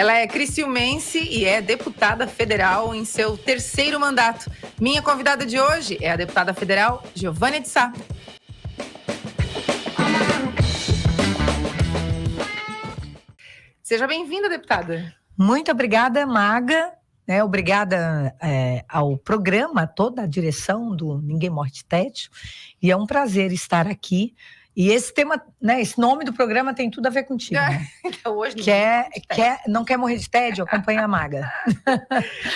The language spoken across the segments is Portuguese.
Ela é criciumense e é deputada federal em seu terceiro mandato. Minha convidada de hoje é a deputada federal Giovânia de Sá. Seja bem-vinda, deputada. Muito obrigada, Maga. Obrigada ao programa, toda a direção do Ninguém Morre de Tédio. E é um prazer estar aqui. E esse tema, esse nome do programa tem tudo a ver contigo. Né? Então, hoje não quer morrer de tédio? Acompanha a Maga.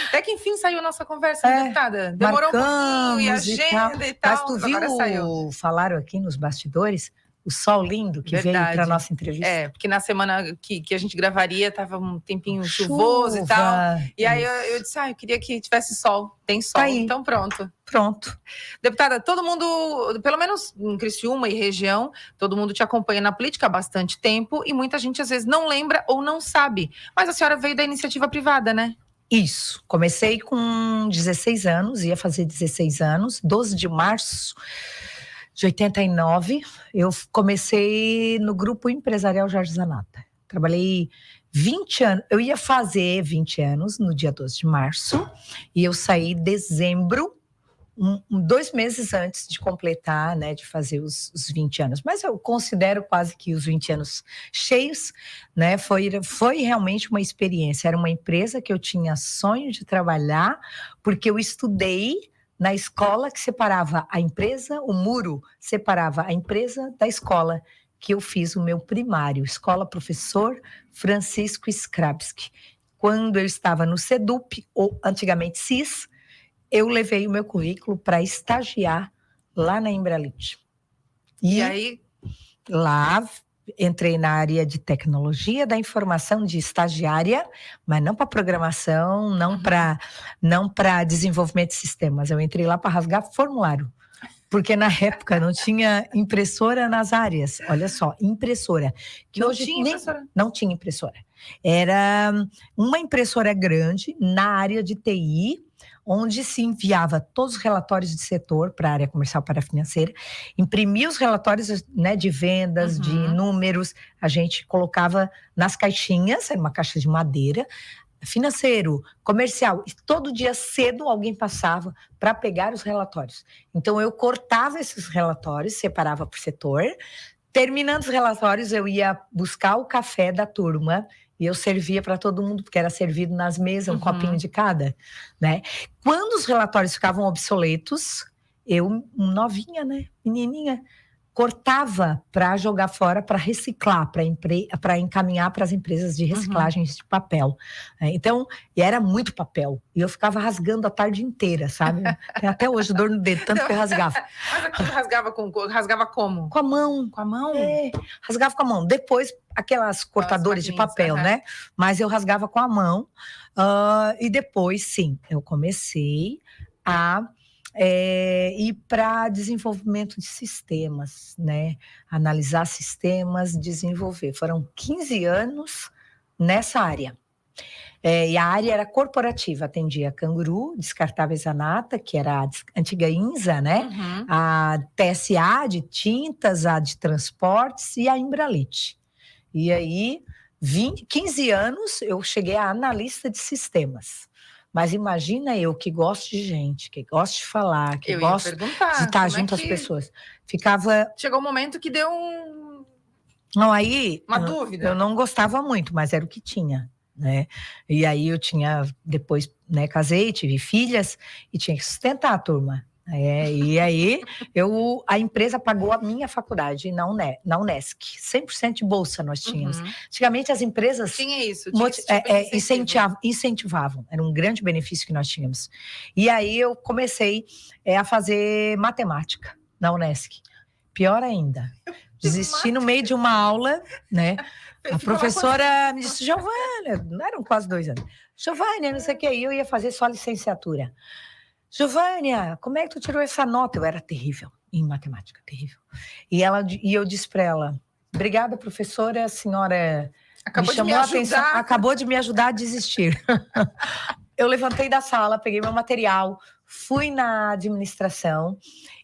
Até que enfim saiu a nossa conversa, deputada. Demorou um pouquinho, e agenda e tal. Mas tu viu, falaram aqui nos bastidores, o sol lindo que veio para nossa entrevista. Porque na semana que a gente gravaria estava um tempinho chuvoso e tal. E aí eu disse, eu queria que tivesse sol. Tem sol, então pronto. Deputada, todo mundo, pelo menos em Criciúma e região, todo mundo te acompanha na política há bastante tempo e muita gente às vezes não lembra ou não sabe. Mas a senhora veio da iniciativa privada, né? Isso, comecei com 16 anos, ia fazer 16 anos, 12 de março de 89, eu comecei no Grupo Empresarial Jorge Zanata. Trabalhei 20 anos, eu ia fazer 20 anos no dia 12 de março, e eu saí em dezembro, 2 meses antes de completar, de fazer os 20 anos. Mas eu considero quase que os 20 anos cheios, Foi realmente uma experiência. Era uma empresa que eu tinha sonho de trabalhar, porque eu estudei na escola que separava a empresa, o muro separava a empresa da escola, que eu fiz o meu primário, Escola Professor Francisco Skrabski. Quando eu estava no SEDUP, ou antigamente CIS, eu levei o meu currículo para estagiar lá na Embralite. E aí? Lá entrei na área de tecnologia da informação de estagiária, mas não para programação, não para desenvolvimento de sistemas. Eu entrei lá para rasgar formulário, porque na época não tinha impressora nas áreas. Olha só, impressora. Não tinha impressora. Era uma impressora grande na área de TI, onde se enviava todos os relatórios de setor para a área comercial, para a financeira, imprimia os relatórios de vendas, de números, a gente colocava nas caixinhas, era uma caixa de madeira, financeiro, comercial, e todo dia cedo alguém passava para pegar os relatórios. Então eu cortava esses relatórios, separava por setor, terminando os relatórios eu ia buscar o café da turma, e eu servia para todo mundo, porque era servido nas mesas, um copinho de cada, Quando os relatórios ficavam obsoletos, eu, novinha, menininha, cortava para jogar fora, para reciclar, para encaminhar para as empresas de reciclagens de papel. Então, e era muito papel. E eu ficava rasgando a tarde inteira, sabe? Tem até hoje dor no dedo, tanto que eu rasgava. Mas aquilo rasgava como? Com a mão. Com a mão? Rasgava com a mão. Depois, aquelas cortadores de papel, Mas eu rasgava com a mão. E depois, sim, eu comecei a ir para desenvolvimento de sistemas, Analisar sistemas, desenvolver. Foram 15 anos nessa área. E a área era corporativa, atendia a Canguru, Descartáveis Zanata, que era a antiga INSA, A TSA de tintas, a de transportes e a Embralite. E aí, 15 anos, eu cheguei a analista de sistemas. Mas imagina eu que gosto de gente, que gosto de falar, que gosto de estar junto às pessoas. Chegou um momento que deu uma dúvida. Eu não gostava muito, mas era o que tinha, E aí eu tinha, depois, casei, tive filhas e tinha que sustentar a turma. E aí a empresa pagou a minha faculdade na Unesc, 100% de bolsa nós tínhamos. Antigamente as empresas tinha isso, incentivavam, era um grande benefício que nós tínhamos. E aí eu comecei a fazer matemática na Unesc. Pior ainda, desisti no meio de uma aula, A professora me disse, Giovânia, não eram quase 2 anos, Giovânia, não sei o que, eu ia fazer só licenciatura. Giovânia, como é que tu tirou essa nota? Eu era terrível em matemática, terrível. E eu disse para ela, obrigada, professora, a senhora me chamou a atenção, acabou de me ajudar a desistir. Eu levantei da sala, peguei meu material, fui na administração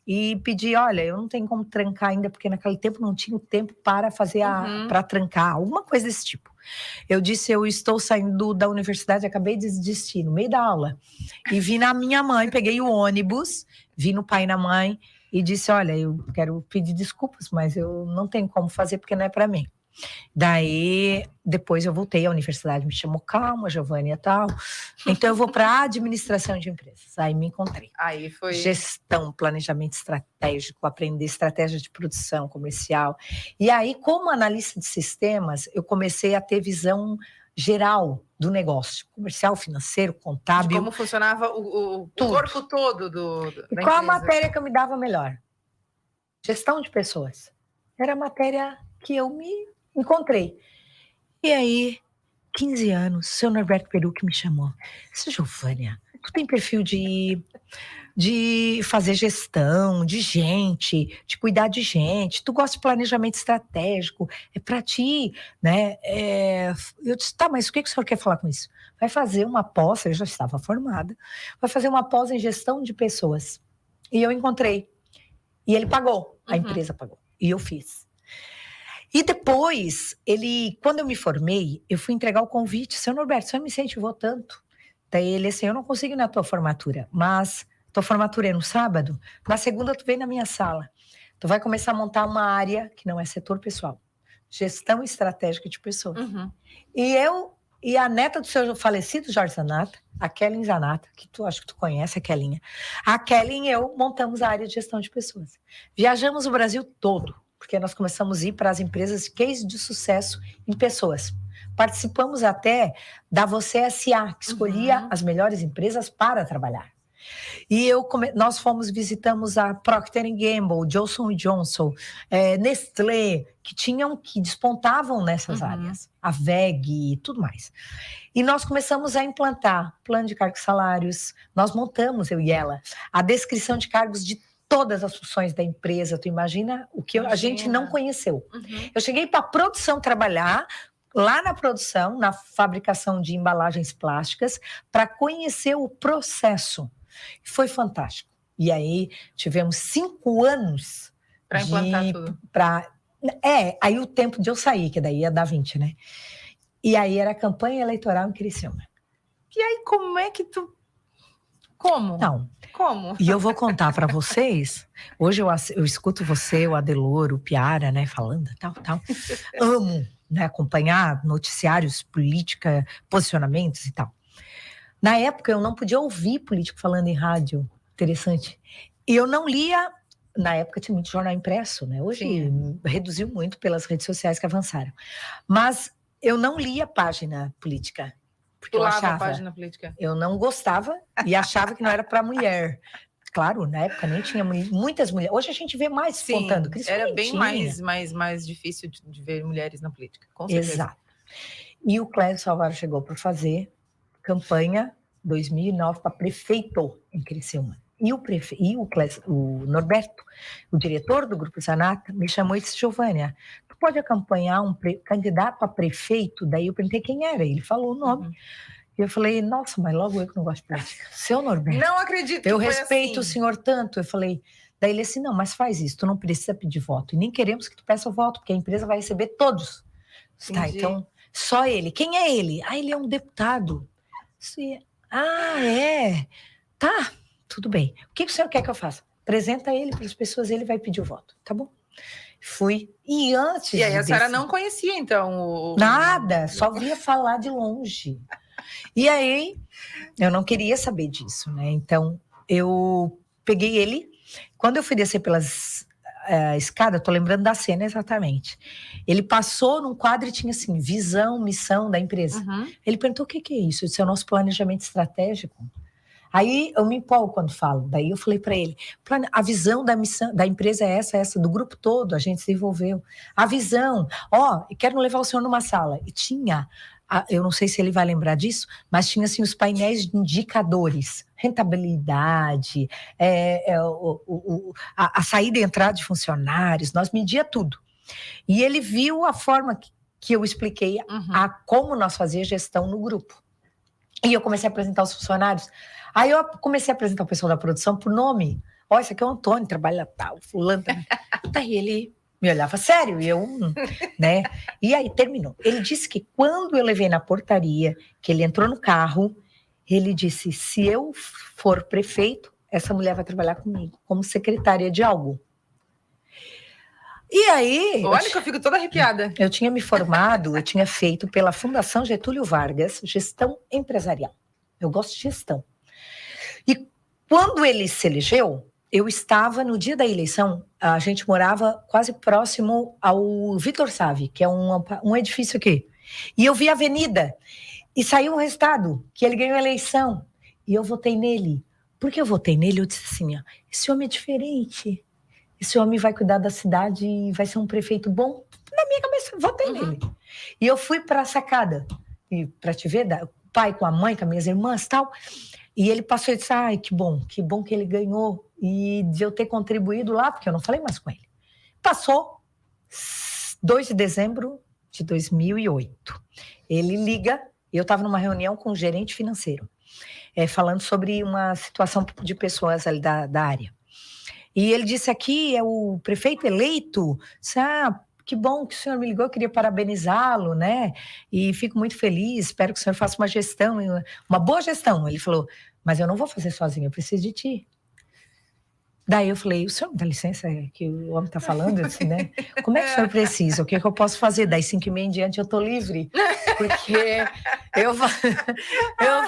e pedi, olha, eu não tenho como trancar ainda, porque naquele tempo não tinha o tempo para fazer para trancar, alguma coisa desse tipo. Eu disse, eu estou saindo da universidade, acabei de desistir no meio da aula. E vi na minha mãe, peguei o ônibus, vi no pai e na mãe e disse, olha, eu quero pedir desculpas, mas eu não tenho como fazer porque não é para mim. Daí, depois eu voltei à universidade, me chamou, calma, Giovânia e tal. Então, eu vou para administração de empresas. Aí me encontrei. Aí foi... Gestão, planejamento estratégico, aprender estratégia de produção comercial. E aí, como analista de sistemas, eu comecei a ter visão geral do negócio, comercial, financeiro, contábil. De como funcionava o corpo todo da e qual a matéria que eu me dava melhor? Gestão de pessoas. Era a matéria que eu me encontrei. E aí, 15 anos, o seu Norberto Perucchi me chamou. Disse, Giovânia, tu tem perfil de fazer gestão, de gente, de cuidar de gente, tu gosta de planejamento estratégico, é para ti, né? Eu disse, tá, mas o que o senhor quer falar com isso? Vai fazer uma pós, eu já estava formada, vai fazer uma pós em gestão de pessoas. E eu encontrei. E ele pagou, a empresa pagou. E eu fiz. E depois, quando eu me formei, eu fui entregar o convite. Seu Norberto, você me incentivou tanto. Daí ele assim, eu não consigo ir na tua formatura, mas tua formatura é no sábado, na segunda tu vem na minha sala. Tu vai começar a montar uma área que não é setor pessoal. Gestão estratégica de pessoas. E a neta do seu falecido Jorge Zanata, a Kellen Zanata, que acho que tu conhece a Kellinha. A Kellen e eu montamos a área de gestão de pessoas. Viajamos o Brasil todo, porque nós começamos a ir para as empresas case de sucesso em pessoas. Participamos até da Você S.A., que escolhia as melhores empresas para trabalhar. E nós visitamos a Procter & Gamble, Johnson & Johnson, Nestlé, que despontavam nessas áreas, a VEG e tudo mais. E nós começamos a implantar plano de cargos e salários, nós montamos, eu e ela, a descrição de cargos de todas as funções da empresa. Tu imagina o que a gente não conheceu. Eu cheguei para a produção trabalhar, lá na produção, na fabricação de embalagens plásticas, para conhecer o processo. Foi fantástico. E aí tivemos 5 anos para implantar tudo. Aí o tempo de eu sair, que daí ia dar 20, né? E aí era a campanha eleitoral em Criciúma. E aí como é que tu... Como? Não. Como? E eu vou contar para vocês. Hoje eu escuto você, o Adelor, o Piara, né, falando tal. Amo, né, acompanhar noticiários, política, posicionamentos e tal. Na época, eu não podia ouvir político falando em rádio. Interessante. E eu não lia... Na época, tinha muito jornal impresso, né? Hoje, reduziu muito pelas redes sociais que avançaram. Mas eu não lia página política. Porque eu achava... a página política. Eu não gostava e achava que não era para mulher. Claro, na época nem tinha muitas mulheres. Hoje a gente vê mais contando. Era bem mais difícil de ver mulheres na política, com certeza. Exato. E o Clédio Salvaro chegou para fazer campanha 2009 para prefeito em Criciúma. E o Norberto, o diretor do Grupo Zanata, me chamou e disse, Giovânia, tu pode acompanhar um candidato a prefeito? Daí eu perguntei quem era, ele falou o nome. E eu falei, nossa, mas logo eu que não gosto de política. Seu Norberto. Não acredito que eu respeito o senhor tanto. Eu falei, daí ele disse, não, mas faz isso, tu não precisa pedir voto. E nem queremos que tu peça o voto, porque a empresa vai receber todos. Tá, então, só ele. Quem é ele? Ah, ele é um deputado. É? Tá, tudo bem. O que o senhor quer que eu faça? Apresenta ele para as pessoas, ele vai pedir o voto, tá bom? Fui. E antes... E aí a senhora não conhecia, então? Nada, só via falar de longe. E aí, eu não queria saber disso, né? Então, eu peguei ele. Quando eu fui descer pelas escadas, tô lembrando da cena exatamente. Ele passou num quadro e tinha assim, visão, missão da empresa. Ele perguntou, o que é isso? Isso é o nosso planejamento estratégico. Aí eu me empolgo quando falo. Daí eu falei para ele, a visão da missão da empresa é essa, do grupo todo, a gente desenvolveu. A visão, quero levar o senhor numa sala. E tinha, eu não sei se ele vai lembrar disso, mas tinha assim os painéis de indicadores, rentabilidade, a saída e entrada de funcionários, nós media tudo. E ele viu a forma que eu expliquei a como nós fazíamos gestão no grupo. E eu comecei a apresentar os funcionários. Aí eu comecei a apresentar o pessoal da produção por nome. Esse aqui é o Antônio, trabalha tal, fulano. Daí ele Me olhava sério, e eu, né? E aí terminou. Ele disse que quando eu levei na portaria, que ele entrou no carro, ele disse, se eu for prefeito, essa mulher vai trabalhar comigo, como secretária de algo. E aí... Olha que eu fico toda arrepiada. Eu tinha me formado, eu tinha feito pela Fundação Getúlio Vargas, gestão empresarial. Eu gosto de gestão. E quando ele se elegeu, eu estava, no dia da eleição, a gente morava quase próximo ao Vitor Save, que é um edifício aqui. E eu vi a avenida, e saiu o resultado, que ele ganhou a eleição. E eu votei nele. Por que eu votei nele? Eu disse assim, ó, esse homem é diferente. Esse homem vai cuidar da cidade e vai ser um prefeito bom. Na minha cabeça, votei nele. E eu fui para a sacada, e para te ver, o pai com a mãe, com as minhas irmãs e tal. E ele passou e disse, ai, que bom que ele ganhou. E de eu ter contribuído lá, porque eu não falei mais com ele. Passou 2 de dezembro de 2008. Ele liga, eu estava numa reunião com o gerente financeiro, falando sobre uma situação de pessoas ali da área. E ele disse aqui, é o prefeito eleito, disse, que bom que o senhor me ligou, eu queria parabenizá-lo, né? E fico muito feliz, espero que o senhor faça uma gestão, uma boa gestão. Ele falou, mas eu não vou fazer sozinho, eu preciso de ti. Daí eu falei, o senhor me dá licença que o homem está falando? Eu disse, né? Como é que o senhor precisa? O que eu posso fazer? Das 5h30 em diante eu estou livre. Porque eu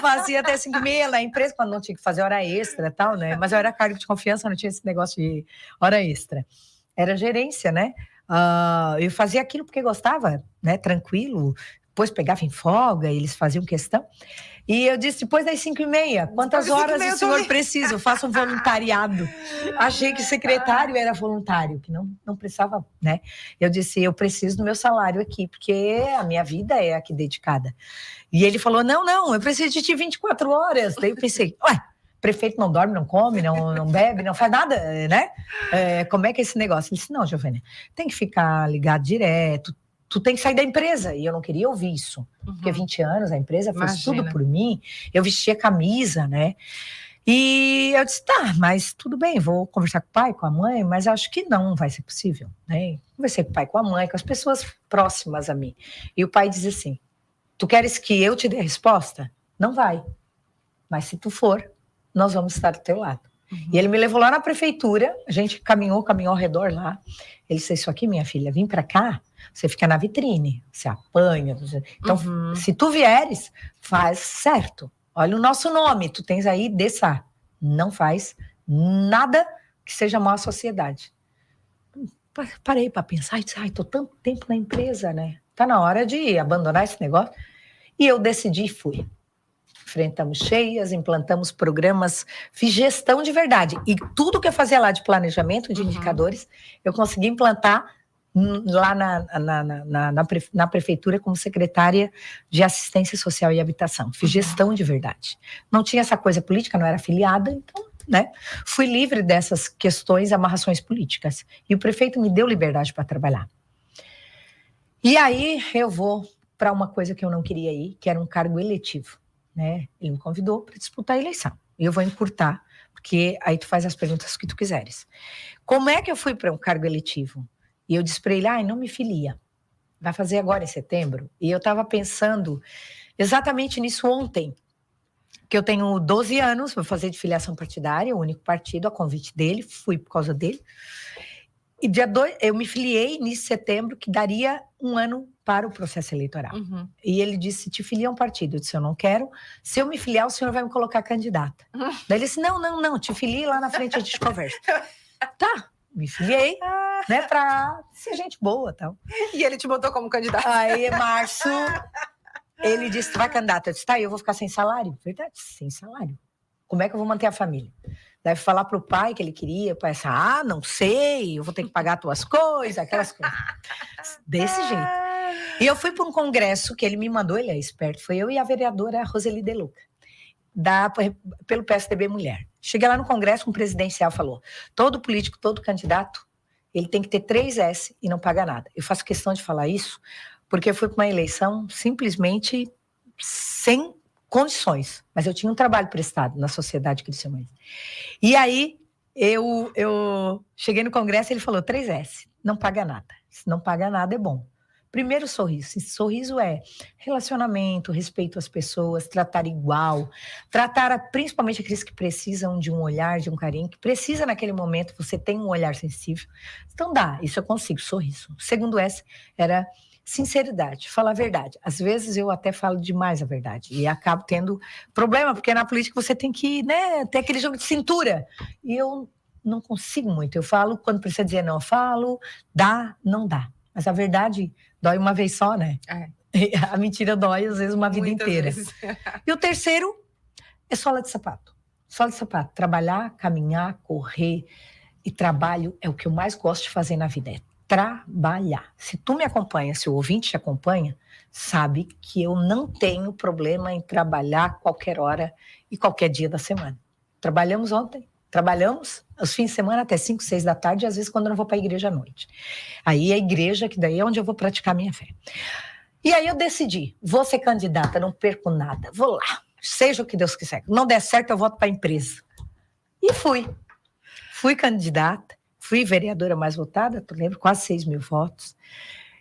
fazia até 5h30 na empresa, quando não tinha que fazer hora extra e tal, né? Mas eu era cargo de confiança, não tinha esse negócio de hora extra. Era gerência, né? Eu fazia aquilo porque gostava, né? Tranquilo. Depois pegava em folga, eles faziam questão. E eu disse, depois das 5h30, quantas horas o senhor precisa? Eu faço um voluntariado. Achei que secretário era voluntário, que não precisava, né? Eu disse, eu preciso do meu salário aqui, porque a minha vida é aqui dedicada. E ele falou, não, eu preciso de ti 24 horas. Daí eu pensei, prefeito não dorme, não come, não bebe, não faz nada, né? Como é que é esse negócio? Ele disse, não, Giovânia, tem que ficar ligado direto, tu tem que sair da empresa. E eu não queria ouvir isso. Porque 20 anos a empresa fez tudo por mim. Eu vestia camisa, né? E eu disse, tá, mas tudo bem, vou conversar com o pai, com a mãe, mas acho que não vai ser possível, né? Conversei com o pai, com a mãe, com as pessoas próximas a mim. E o pai diz assim, tu queres que eu te dê a resposta? Não vai. Mas se tu for, nós vamos estar do teu lado. E ele me levou lá na prefeitura, a gente caminhou ao redor lá. Ele disse, isso aqui, minha filha, vim pra cá, você fica na vitrine, você apanha. Então, se tu vieres, faz certo. Olha o nosso nome, tu tens aí, desça. Não faz nada que seja mal à sociedade. Parei para pensar, e disse, tô tanto tempo na empresa, né? Tá na hora de abandonar esse negócio. E eu decidi e fui. Enfrentamos cheias, implantamos programas, fiz gestão de verdade. E tudo que eu fazia lá de planejamento, de indicadores, eu consegui implantar lá na prefeitura como secretária de assistência social e habitação. Fiz gestão de verdade. Não tinha essa coisa política, não era afiliada, então, né? Fui livre dessas questões, amarrações políticas. E o prefeito me deu liberdade para trabalhar. E aí eu vou para uma coisa que eu não queria ir, que era um cargo eletivo. Né? Ele me convidou para disputar a eleição. E eu vou encurtar, porque aí tu faz as perguntas que tu quiseres. Como é que eu fui para um cargo eletivo? E eu disse para ele, não me filia. Vai fazer agora em setembro. E eu estava pensando exatamente nisso ontem, que eu tenho 12 anos, vou fazer de filiação partidária, o único partido, a convite dele, fui por causa dele. E dia 2, eu me filiei nesse setembro, que daria 1 ano para o processo eleitoral. E ele disse, te filia um partido. Eu disse, eu não quero. Se eu me filiar, o senhor vai me colocar candidata. Daí ele disse, não, te filie lá na frente, a gente conversa. Tá, me filiei, né, pra ser gente boa e tal. E ele te botou como candidata. Aí, em março, ele disse, tu vai candidata. Eu disse, tá, eu vou ficar sem salário. Verdade, sem salário. Como é que eu vou manter a família? Deve falar pro pai que ele queria, o pai disse, não sei, eu vou ter que pagar tuas coisas, aquelas coisas. Desse jeito. E eu fui para um congresso que ele me mandou, ele é esperto, foi eu e a vereadora Roseli De Luca, pelo PSDB Mulher. Cheguei lá no congresso, um presidencial falou, todo político, todo candidato, ele tem que ter 3S e não paga nada. Eu faço questão de falar isso, porque eu fui para uma eleição simplesmente sem condições, mas eu tinha um trabalho prestado na sociedade cristã. E aí Eu cheguei no congresso e ele falou 3S, não paga nada. Se não paga nada é bom. Primeiro, sorriso. Sorriso é relacionamento, respeito às pessoas, tratar igual, tratar principalmente aqueles que precisam de um olhar, de um carinho, que precisa naquele momento, você tem um olhar sensível. Então dá, isso eu consigo, sorriso. O segundo S era sinceridade, falar a verdade. Às vezes eu até falo demais a verdade e acabo tendo problema, porque na política você tem que, né, ter aquele jogo de cintura. E eu não consigo muito. Eu falo quando precisa dizer não, eu falo, dá, não dá. Mas a verdade dói uma vez só, né? A mentira dói, às vezes, uma vida inteira. E o terceiro é sola de sapato. Sola de sapato. Trabalhar, caminhar, correr. E trabalho é o que eu mais gosto de fazer na vida. É trabalhar. Se tu me acompanha, se o ouvinte te acompanha, sabe que eu não tenho problema em trabalhar qualquer hora e qualquer dia da semana. Trabalhamos ontem. Trabalhamos os fins de semana até 5, 6 da tarde, e às vezes quando eu não vou para a igreja à noite. Aí a igreja, que daí é onde eu vou praticar minha fé. E aí eu decidi, vou ser candidata, não perco nada, vou lá, seja o que Deus quiser. Não der certo, eu volto para a empresa. E fui. Fui candidata, fui vereadora mais votada, tu lembra, quase 6 mil votos.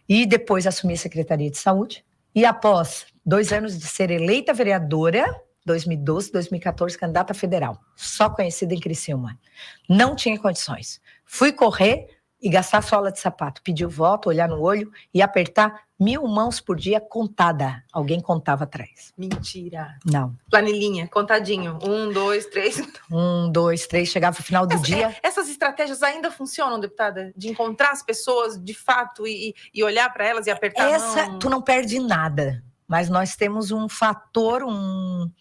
E depois assumi a Secretaria de Saúde. E após 2 anos de ser eleita vereadora, 2012, 2014, candidata federal, só conhecida em Criciúma. Não tinha condições. Fui correr e gastar sola de sapato, pedir o voto, olhar no olho e apertar 1000 mãos por dia contada. Alguém contava atrás. Mentira. Não. Planilhinha, contadinho. 1, 2, 3. 1, 2, 3, chegava no final do dia. Essas estratégias ainda funcionam, deputada? De encontrar as pessoas de fato e olhar para elas e apertar a mão? Tu não perde nada. Mas nós temos um fator, um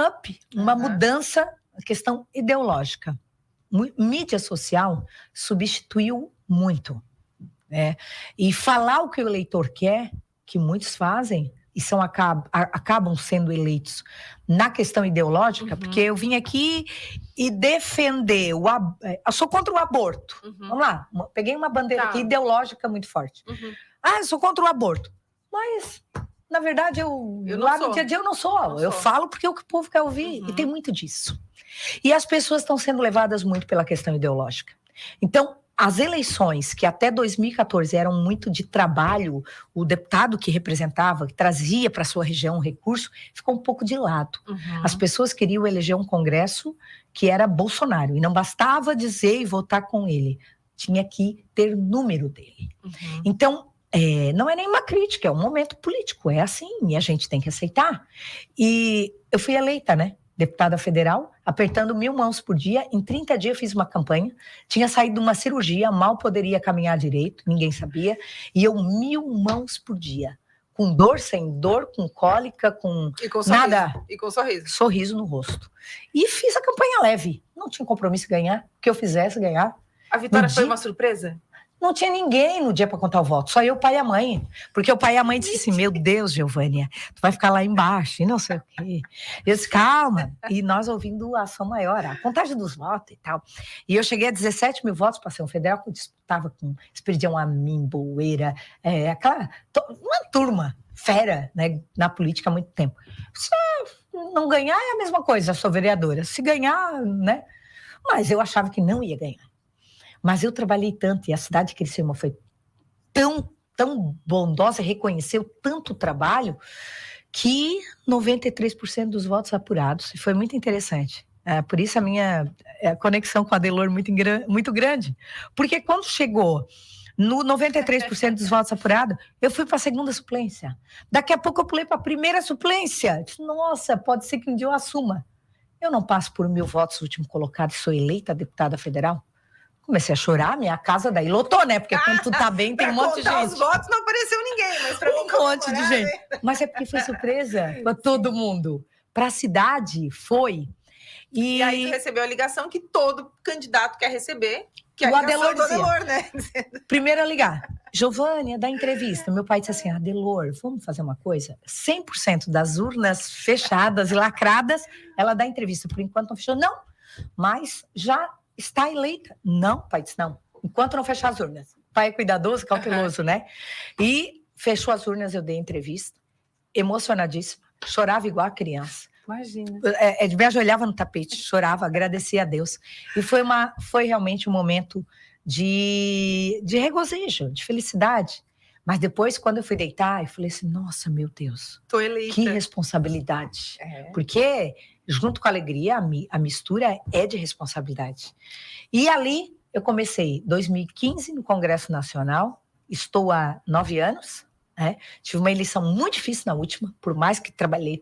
up, uma mudança, questão ideológica. Mídia social substituiu muito. Né? E falar o que o eleitor quer, que muitos fazem, e acabam sendo eleitos na questão ideológica, porque eu vim aqui e defender eu sou contra o aborto. Vamos lá, peguei uma bandeira aqui ideológica muito forte. Eu sou contra o aborto. Mas, na verdade, lá no dia a dia eu não sou. Eu falo porque é o que o povo quer ouvir. E tem muito disso. E as pessoas estão sendo levadas muito pela questão ideológica. Então, as eleições, que até 2014 eram muito de trabalho, o deputado que representava, que trazia para a sua região um recurso, ficou um pouco de lado. As pessoas queriam eleger um Congresso que era Bolsonaro. E não bastava dizer e votar com ele. Tinha que ter número dele. Então, não é nenhuma crítica, é um momento político, é assim, e a gente tem que aceitar. E eu fui eleita, né? Deputada federal, apertando 1000 mãos por dia. Em 30 dias eu fiz uma campanha, tinha saído de uma cirurgia, mal poderia caminhar direito, ninguém sabia, e eu 1000 mãos por dia. Com dor, sem dor, com cólica, com nada. Sorriso. E com sorriso. Sorriso no rosto. E fiz a campanha leve, não tinha compromisso em ganhar, o que eu fizesse ganhar. A vitória foi uma surpresa? Não tinha ninguém no dia para contar o voto, só eu, o pai e a mãe. Porque o pai e a mãe disse assim, meu Deus, Giovânia, tu vai ficar lá embaixo, e não sei o quê. Eu disse, calma. E nós ouvindo a ação maior, a contagem dos votos e tal. E eu cheguei a 17 mil votos para ser um federal, que eu disputava com Esperidião Amin, Boeira, uma turma fera, né, na política há muito tempo. Se não ganhar é a mesma coisa, eu sou vereadora. Se ganhar, né? Mas eu achava que não ia ganhar. Mas eu trabalhei tanto e a cidade de Criciúma foi tão bondosa, reconheceu tanto trabalho, que 93% dos votos apurados. E foi muito interessante. Por isso a minha conexão com a Adelor muito grande. Porque quando chegou no 93% dos votos apurados, eu fui para a segunda suplência. Daqui a pouco eu pulei para a primeira suplência. Disse, nossa, pode ser que um dia eu assuma. Eu não passo por 1000 votos último colocado e sou eleita deputada federal. Comecei a chorar, minha casa daí lotou, né? Porque quando tu tá bem, tem um monte de gente. Os votos não apareceu ninguém, mas pra mim um monte de gente. Mas é porque foi surpresa para todo mundo. Para a cidade, foi. E aí tu recebeu a ligação que todo candidato quer receber, que é o a Adelor do Adelor, né? Primeiro a ligar. Giovânia, dá entrevista. Meu pai disse assim, Adelor, vamos fazer uma coisa? 100% das urnas fechadas e lacradas, ela dá entrevista. Por enquanto não fechou. Não, mas já está eleita. Não, pai disse, não. Enquanto não fechar as urnas. O pai é cuidadoso, cauteloso, né? E fechou as urnas, eu dei entrevista. Emocionadíssima. Chorava igual a criança. Imagina. Me ajoelhava no tapete, chorava, agradecia a Deus. E foi realmente um momento de regozijo, de felicidade. Mas depois, quando eu fui deitar, eu falei assim, nossa, meu Deus, tô eleita. Que responsabilidade. Porque, junto com a alegria, a mistura é de responsabilidade. E ali, eu comecei em 2015 no Congresso Nacional, estou há 9 anos, né? Tive uma eleição muito difícil na última, por mais que trabalhei.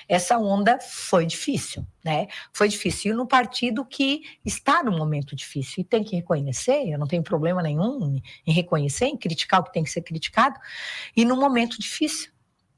Essa onda foi difícil, né? Foi difícil. E no partido que está num momento difícil, e tem que reconhecer, eu não tenho problema nenhum em reconhecer, em criticar o que tem que ser criticado, e num momento difícil.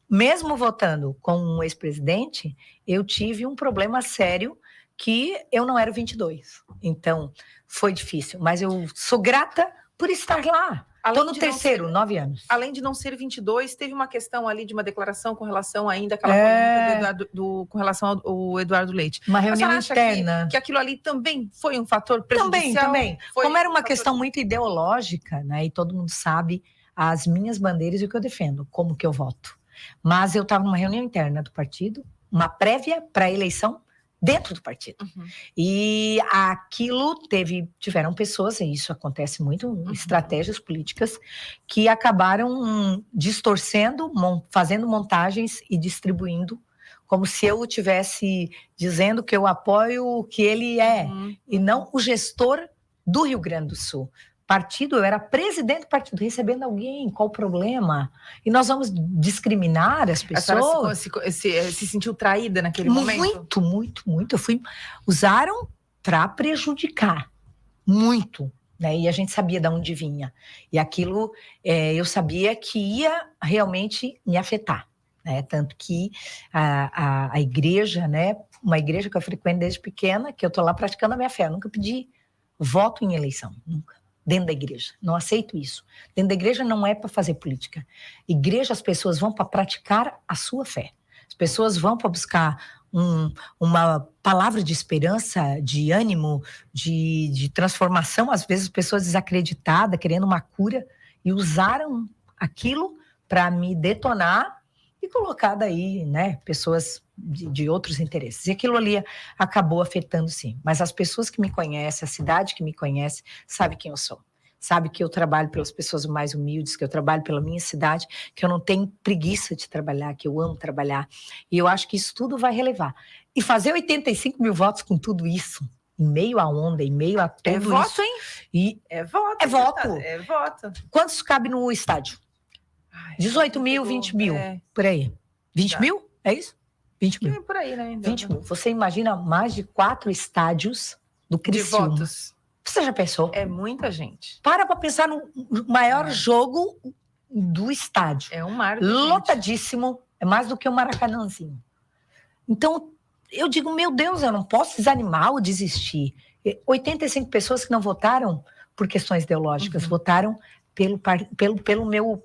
Mesmo votando com um ex-presidente, eu tive um problema sério que eu não era o 22. Então, foi difícil. Mas eu sou grata por estar lá. Estou no terceiro, 9 anos. Além de não ser 22, teve uma questão ali de uma declaração com relação ainda àquela polêmica com relação ao Eduardo Leite. Uma reunião interna. Que aquilo ali também foi um fator prejudicial? Também. Como era uma questão muito ideológica, né? E todo mundo sabe as minhas bandeiras e o que eu defendo, como que eu voto. Mas eu estava numa reunião interna do partido, uma prévia para a eleição dentro do partido. E aquilo tiveram pessoas, e isso acontece muito, estratégias políticas, que acabaram distorcendo, fazendo montagens e distribuindo, como se eu estivesse dizendo que eu apoio o que ele é, e não o gestor do Rio Grande do Sul. Eu era presidente do partido, recebendo alguém, qual o problema? E nós vamos discriminar as pessoas. A senhora se sentiu traída naquele momento? Muito. Usaram para prejudicar, muito, né? E a gente sabia de onde vinha. E aquilo, eu sabia que ia realmente me afetar, né? Tanto que a igreja, né? Uma igreja que eu frequento desde pequena, que eu estou lá praticando a minha fé. Eu nunca pedi voto em eleição, nunca. Dentro da igreja, não aceito isso. Dentro da igreja não é para fazer política. Igreja, as pessoas vão para praticar a sua fé. As pessoas vão para buscar uma palavra de esperança, de ânimo, de transformação. Às vezes, pessoas desacreditadas, querendo uma cura, e usaram aquilo para me detonar e colocar daí, né, pessoas de outros interesses. E aquilo ali acabou afetando, sim. Mas as pessoas que me conhecem, a cidade que me conhece, sabe quem eu sou. Sabe que eu trabalho pelas pessoas mais humildes, que eu trabalho pela minha cidade, que eu não tenho preguiça de trabalhar, que eu amo trabalhar. E eu acho que isso tudo vai relevar. E fazer 85 mil votos com tudo isso, em meio à onda, em meio a tudo isso... É voto, hein? É voto. É voto. Quantos cabe no estádio? 18 mil, 20 mil, por aí. 20 mil? É isso? 20 mil. É por aí, né? 20 mil. Você imagina mais de 4 estádios do Criciúma. De votos. Você já pensou? É muita gente. Para pensar no maior jogo do estádio. É um mar. Lotadíssimo. É mais do que o Maracanãzinho. Então, eu digo, meu Deus, eu não posso desanimar ou desistir. 85 pessoas que não votaram por questões ideológicas, votaram pelo meu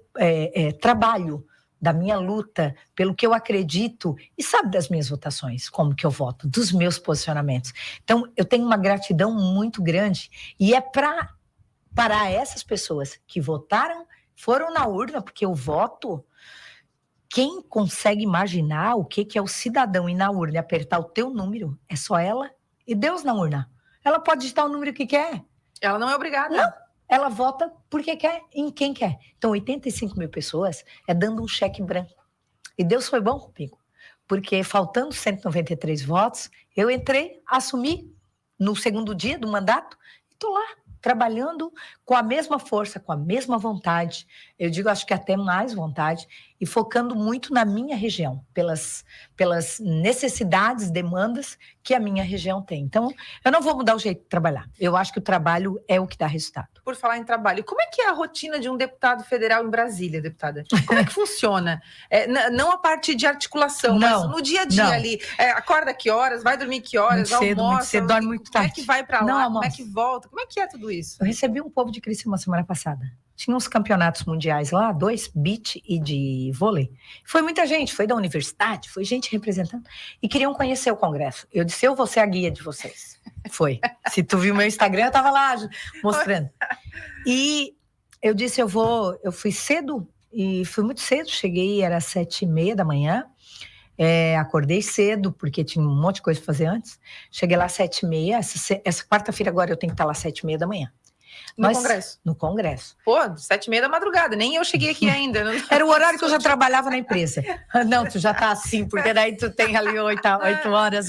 trabalho, da minha luta, pelo que eu acredito, e sabe das minhas votações, como que eu voto, dos meus posicionamentos. Então, eu tenho uma gratidão muito grande, e é para essas pessoas que votaram, foram na urna, porque o voto, quem consegue imaginar o que é o cidadão ir na urna e apertar o teu número, é só ela e Deus na urna. Ela pode digitar o número que quer. Ela não é obrigada. Não. Ela vota porque quer, em quem quer. Então, 85 mil pessoas é dando um cheque branco. E Deus foi bom comigo. Porque faltando 193 votos, eu entrei, assumi no segundo dia do mandato e estou lá, trabalhando com a mesma força, com a mesma vontade. Eu digo, acho que até mais vontade. E focando muito na minha região, pelas necessidades, demandas que a minha região tem. Então, eu não vou mudar o jeito de trabalhar. Eu acho que o trabalho é o que dá resultado. Por falar em trabalho, como é que é a rotina de um deputado federal em Brasília, deputada? Como é que funciona? Não a parte de articulação, mas no dia a dia ali. Acorda que horas, vai dormir que horas, almoça. Você dorme muito tarde. Como é que vai para lá, como é que volta? Como é que é tudo isso? Eu recebi um povo de Criciúma semana passada. Tinha uns campeonatos mundiais lá, 2, beach e de vôlei. Foi muita gente, foi da universidade, foi gente representando. E queriam conhecer o Congresso. Eu disse, eu vou ser a guia de vocês. Foi. Se tu viu meu Instagram, eu tava lá mostrando. E eu disse, eu fui cedo, e fui muito cedo, cheguei, era 7h30 da manhã. Acordei cedo, porque tinha um monte de coisa para fazer antes. Cheguei lá às 7h30. Essa quarta-feira agora eu tenho que estar lá às 7h30 da manhã. Congresso? No Congresso. Pô, 7h30 da madrugada. Nem eu cheguei aqui ainda. Era o horário que eu já trabalhava na empresa. Não, tu já tá assim, porque daí tu tem ali 8 horas.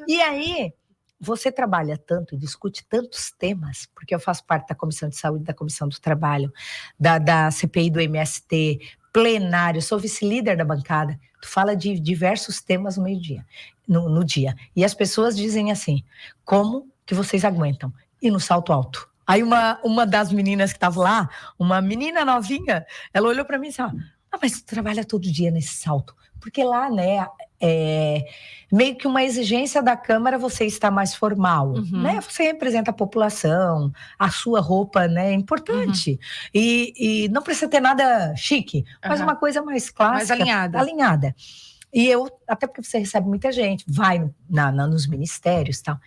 E aí, você trabalha tanto e discute tantos temas, porque eu faço parte da Comissão de Saúde, da Comissão do Trabalho, da CPI do MST, plenário, sou vice-líder da bancada. Tu fala de diversos temas no dia. E as pessoas dizem assim, como que vocês aguentam? E no salto alto. Aí uma das meninas que estava lá, uma menina novinha, ela olhou para mim e disse, mas tu trabalha todo dia nesse salto. Porque lá, né, meio que uma exigência da Câmara você está mais formal, né? Você representa a população, a sua roupa, né, é importante. E não precisa ter nada chique, mas uma coisa mais clássica. Mais alinhada. E até porque você recebe muita gente, vai nos ministérios e tal.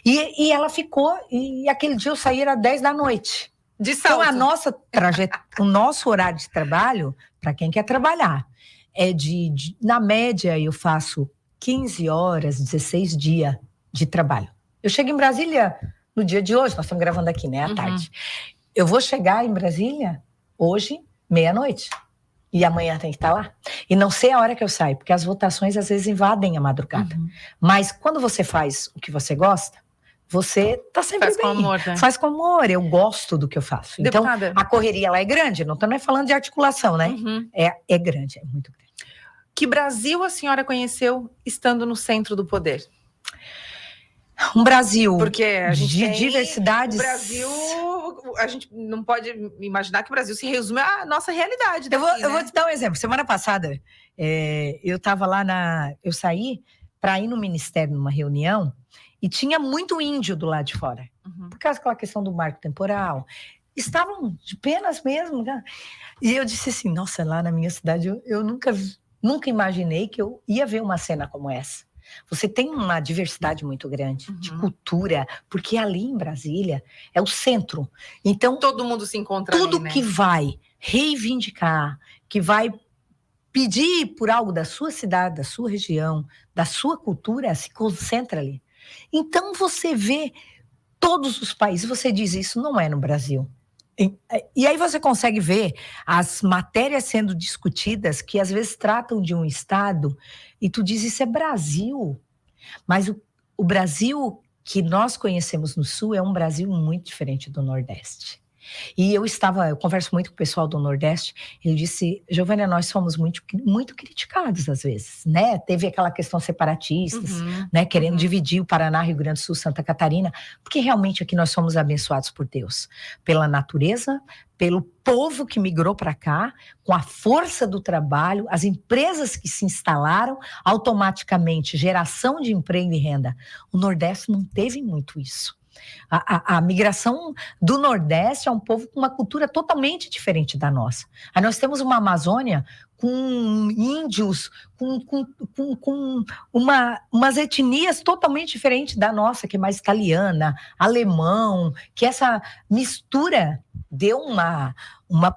E ela ficou, e aquele dia eu saí, era 10 da noite. De salto. Então, o nosso horário de trabalho, para quem quer trabalhar, na média, eu faço 15 horas, 16 dias de trabalho. Eu chego em Brasília no dia de hoje, nós estamos gravando aqui, né, à tarde. Eu vou chegar em Brasília hoje, meia-noite. E amanhã tem que estar lá. E não sei a hora que eu saio, porque as votações às vezes invadem a madrugada. Mas quando você faz o que você gosta, você tá sempre faz bem. Com amor, né? Faz com amor, eu gosto do que eu faço. Deputada. Então, a correria lá é grande, não é falando de articulação, né? É grande, é muito grande. Que Brasil a senhora conheceu estando no centro do poder? Um Brasil porque a gente de diversidades. O Brasil, a gente não pode imaginar que o Brasil se resume à nossa realidade. Eu vou te dar um exemplo. Semana passada, eu estava lá eu saí para ir no Ministério numa reunião e tinha muito índio do lado de fora. Por causa daquela questão do marco temporal. Estavam de penas mesmo. Né? E eu disse assim, nossa, lá na minha cidade eu nunca imaginei que eu ia ver uma cena como essa. Você tem uma diversidade muito grande de cultura, porque ali em Brasília é o centro. Então, todo mundo se encontra tudo ali, né? Que vai reivindicar, que vai pedir por algo da sua cidade, da sua região, da sua cultura, se concentra ali. Então, você vê todos os países, você diz, isso não é no Brasil. E aí você consegue ver as matérias sendo discutidas que às vezes tratam de um estado e tu diz, isso é Brasil. Mas o Brasil que nós conhecemos no Sul é um Brasil muito diferente do Nordeste. E eu converso muito com o pessoal do Nordeste, ele disse, Giovânia, nós somos muito, muito criticados às vezes, né? Teve aquela questão separatistas, né? Querendo dividir o Paraná, Rio Grande do Sul, Santa Catarina, porque realmente aqui nós somos abençoados por Deus, pela natureza, pelo povo que migrou para cá, com a força do trabalho, as empresas que se instalaram, automaticamente geração de emprego e renda. O Nordeste não teve muito isso. A migração do Nordeste é um povo com uma cultura totalmente diferente da nossa. Aí nós temos uma Amazônia com índios, com umas etnias totalmente diferentes da nossa, que é mais italiana, alemão, que essa mistura deu uma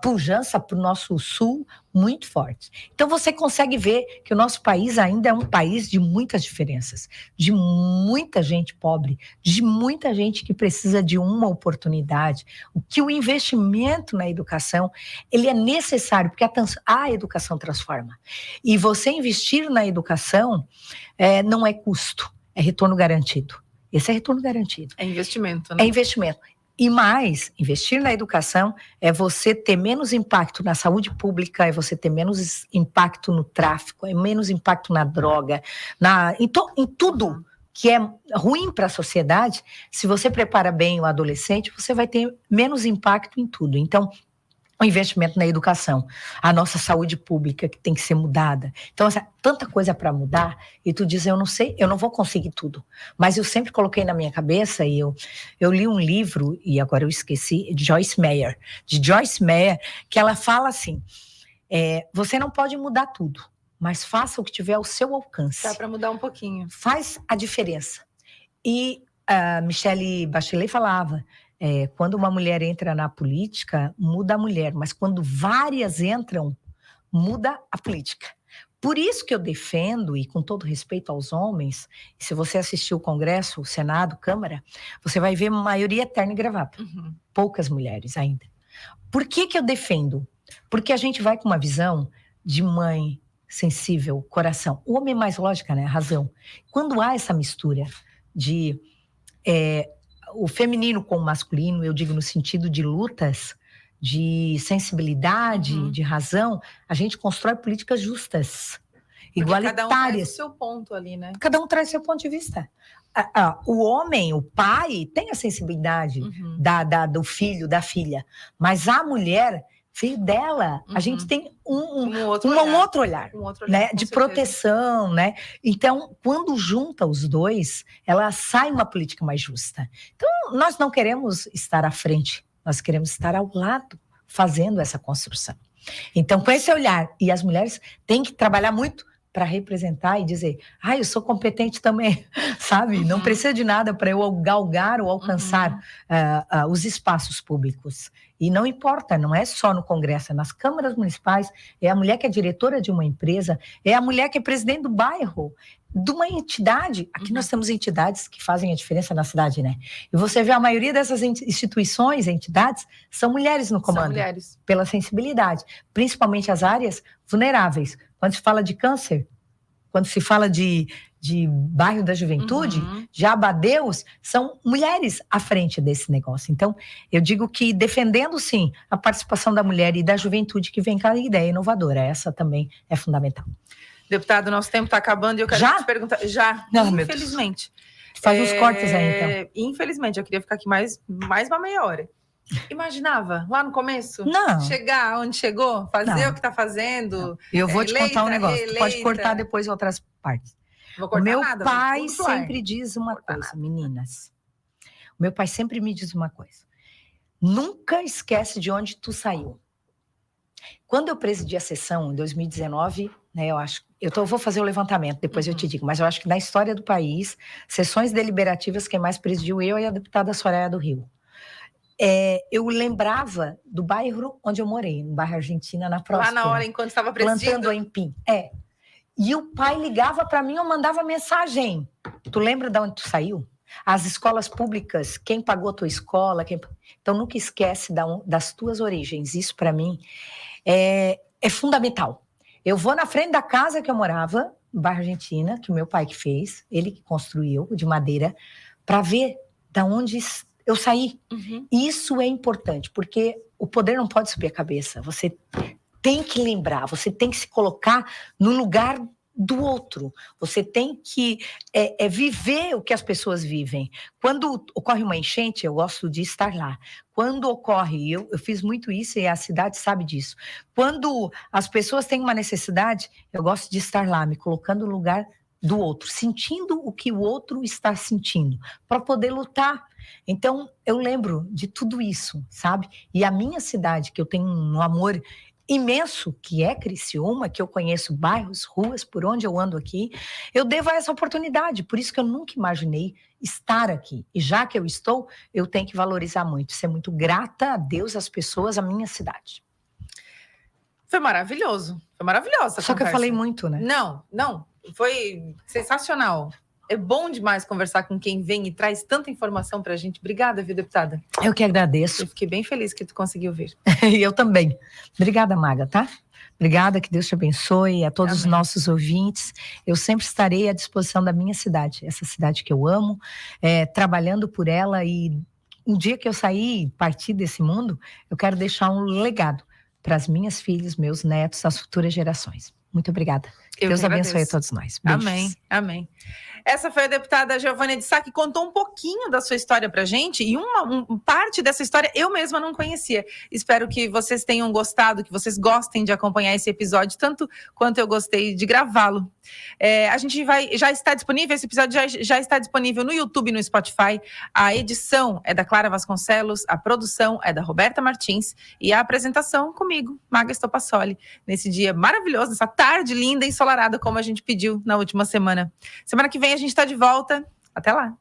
pujança para o nosso sul muito forte. Então você consegue ver que o nosso país ainda é um país de muitas diferenças, de muita gente pobre, de muita gente que precisa de uma oportunidade, que o investimento na educação, ele é necessário, porque a educação transforma. E você investir na educação não é custo, é retorno garantido. Esse é retorno garantido. É investimento, né? É investimento. E mais, investir na educação é você ter menos impacto na saúde pública, é você ter menos impacto no tráfico, é menos impacto na droga, em tudo que é ruim para a sociedade. Se você prepara bem o adolescente, você vai ter menos impacto em tudo. Então, o investimento na educação, a nossa saúde pública que tem que ser mudada. Então, tanta coisa para mudar, e tu diz, eu não sei, eu não vou conseguir tudo. Mas eu sempre coloquei na minha cabeça, e eu li um livro, e agora eu esqueci, de Joyce Meyer, que ela fala assim, você não pode mudar tudo, mas faça o que tiver ao seu alcance. Dá para mudar um pouquinho. Faz a diferença. E a Michelle Bachelet falava, quando uma mulher entra na política, muda a mulher, mas quando várias entram, muda a política. Por isso que eu defendo, e com todo respeito aos homens, se você assistiu o Congresso, o Senado, Câmara, você vai ver maioria terno e gravata. Poucas mulheres ainda. Por que eu defendo? Porque a gente vai com uma visão de mãe sensível, coração. O homem é mais lógica, né? Razão. Quando há essa mistura de o feminino com o masculino, eu digo no sentido de lutas, de sensibilidade, de razão, a gente constrói políticas justas, igualitárias. Cada um traz o seu ponto ali, né? Cada um traz seu ponto de vista. O homem, o pai, tem a sensibilidade do filho, da filha, mas a mulher, filho dela, a gente tem um outro olhar, né, de proteção, né? Então, quando junta os dois, ela sai uma política mais justa. Então, nós não queremos estar à frente, nós queremos estar ao lado, fazendo essa construção. Então, com esse olhar, e as mulheres têm que trabalhar muito para representar e dizer, eu sou competente também, sabe? Não precisa de nada para eu galgar ou alcançar os espaços públicos. E não importa, não é só no Congresso, é nas câmaras municipais, é a mulher que é diretora de uma empresa, é a mulher que é presidente do bairro, de uma entidade. Aqui nós temos entidades que fazem a diferença na cidade, né? E você vê a maioria dessas instituições, entidades, são mulheres no comando. São mulheres. Pela sensibilidade, principalmente as áreas vulneráveis. Quando se fala de câncer, quando se fala de bairro da juventude, de Abadeus, são mulheres à frente desse negócio. Então, eu digo que defendendo, sim, a participação da mulher e da juventude que vem com a ideia inovadora. Essa também é fundamental. Deputado, nosso tempo está acabando e eu quero te perguntar... Já? Não, infelizmente. Faz uns cortes aí, então. Infelizmente, eu queria ficar aqui mais uma meia hora. Imaginava, lá no começo? Não. Chegar onde chegou? Fazer o que está fazendo? Não. Eu vou te contar um negócio. Tu pode cortar depois outras partes. O meu pai sempre diz uma coisa, meninas. O meu pai sempre me diz uma coisa. Nunca esquece de onde tu saiu. Quando eu presidi a sessão em 2019, né, eu vou fazer o levantamento, depois eu te digo, mas eu acho que na história do país, sessões deliberativas, quem mais presidiu eu e a deputada Soraya do Rio. Eu lembrava do bairro onde eu morei, no bairro Argentina, na Próspera. Lá na hora, enquanto estava presidindo? Plantando Empim. E o pai ligava para mim, eu mandava mensagem. Tu lembra de onde tu saiu? As escolas públicas, quem pagou tua escola? Então, nunca esquece das tuas origens. Isso, para mim, é fundamental. Eu vou na frente da casa que eu morava, no bairro Argentina, que o meu pai que fez, ele que construiu, de madeira, para ver de onde eu saí. Isso é importante, porque o poder não pode subir a cabeça. Você tem que lembrar, você tem que se colocar no lugar do outro. Você tem que viver o que as pessoas vivem. Quando ocorre uma enchente, eu gosto de estar lá. Quando ocorre, eu fiz muito isso e a cidade sabe disso. Quando as pessoas têm uma necessidade, eu gosto de estar lá, me colocando no lugar do outro, sentindo o que o outro está sentindo, para poder lutar. Então, eu lembro de tudo isso, sabe? E a minha cidade, que eu tenho um amor imenso, que é Criciúma, que eu conheço bairros, ruas, por onde eu ando aqui, eu devo a essa oportunidade. Por isso que eu nunca imaginei estar aqui. E já que eu estou, eu tenho que valorizar muito, ser muito grata a Deus, às pessoas, à minha cidade. Foi maravilhoso. Foi maravilhosa. Só que eu falei muito, né? Não. Foi sensacional. É bom demais conversar com quem vem e traz tanta informação pra gente. Obrigada, viu, deputada? Eu que agradeço. Eu fiquei bem feliz que tu conseguiu vir. E eu também. Obrigada, Maga, tá? Obrigada, que Deus te abençoe, a todos os nossos ouvintes. Eu sempre estarei à disposição da minha cidade, essa cidade que eu amo, trabalhando por ela, e um dia que eu sair, partir desse mundo, eu quero deixar um legado para as minhas filhas, meus netos, as futuras gerações. Muito obrigada. Deus abençoe a todos nós. Beijos. Amém. Essa foi a deputada Geovânia de Sá, que contou um pouquinho da sua história pra gente, e parte dessa história eu mesma não conhecia. Espero que vocês tenham gostado, que vocês gostem de acompanhar esse episódio, tanto quanto eu gostei de gravá-lo. A gente já está disponível, esse episódio já está disponível no YouTube e no Spotify. A edição é da Clara Vasconcelos, a produção é da Roberta Martins e a apresentação comigo, Maga Estopassoli, nesse dia maravilhoso, nessa tarde linda e ensolarada, como a gente pediu na última semana. Semana que vem a gente está de volta. Até lá!